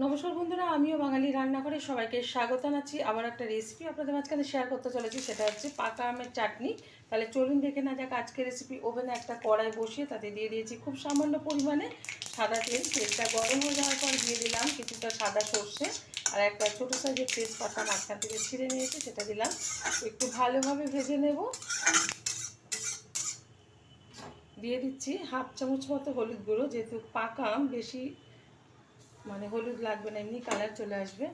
নমস্কার বন্ধুরা, আমিও বাঙালি রান্নাঘরে সবাইকে স্বাগত জানাচ্ছি। আবার একটা রেসিপি আপনাদের মাঝখানে শেয়ার করতে চলেছি, সেটা হচ্ছে পাকা আমের চাটনি। তাহলে চলুন দেখে না যাক আজকের রেসিপি। ওভেনে একটা কড়াই বসিয়ে তাতে দিয়ে দিয়েছি খুব সামান্য পরিমাণে সাদা তেল। তেলটা গরম হয়ে যাওয়ার পর দিয়ে দিলাম কিছুটা সাদা সর্ষে আর একটা ছোটো সাইজের তেজপাতা মাঝখান থেকে ছিঁড়ে নিয়েছি, সেটা দিলাম। একটু ভালোভাবে ভেজে নেব। দিয়ে দিচ্ছি হাফ চামচ মতো হলুদ গুঁড়ো, যেহেতু পাকা আম বেশি হলুদ লাগবে না, এমনি কালার চলে আসবে।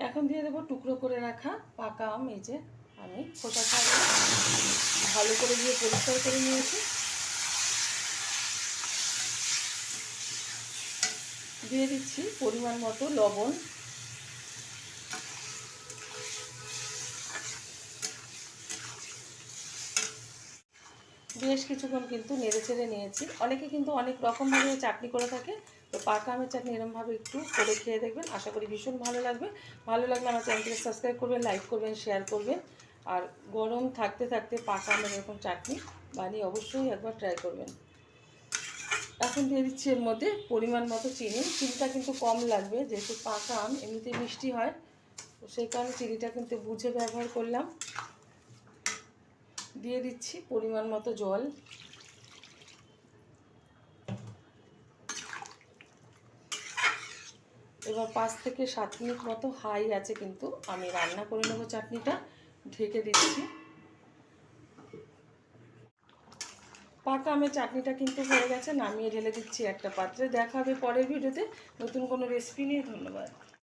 এখন দিয়ে দেবো টুকরো করে রাখা পাকা আম। এই যে আমি খোসা ছাড়িয়ে ভালো করে দিয়ে পরিষ্কার করে নিয়েছি। দিয়ে দিচ্ছি পরিমাণ মতো লবণ। বেশ কিছুক্ষণ কিন্তু নেড়ে চেড়ে নিয়েছি। অনেকে কিন্তু অনেক রকমভাবে চাটনি করে থাকে, তো পাকা আমের চাটনি এরমভাবে একটু করে খেয়ে দেখবেন, আশা করি ভীষণ ভালো লাগবে। ভালো লাগলে আমার চ্যানেলটিকে সাবস্ক্রাইব করবেন, লাইক করবেন, শেয়ার করবেন। আর গরম থাকতে থাকতে পাকা আমের এরকম চাটনি বানিয়ে অবশ্যই একবার ট্রাই করবেন। এখন দিয়ে দিচ্ছি এর মধ্যে পরিমাণ মতো চিনি। চিনিটা কিন্তু কম লাগবে, যেহেতু পাকা আম এমনিতেই মিষ্টি হয়, তো সেই কারণে চিনিটা কিন্তু বুঝে ব্যবহার করলাম। দিয়ে দিচ্ছি পরিমাণ মতো জল। এবার 5 থেকে 7 মিনিট মতো হাই আছে কিন্তু আমি রান্না করে নেবো চাটনিটা। ঢেকে দিচ্ছি। পাকা আমের চাটনিটা কিন্তু হয়ে গেছে, নামিয়ে ঢেলে দিচ্ছি একটা পাত্রে। দেখা হবে পরের ভিডিওতে নতুন কোনো রেসিপি নিয়ে। ধন্যবাদ।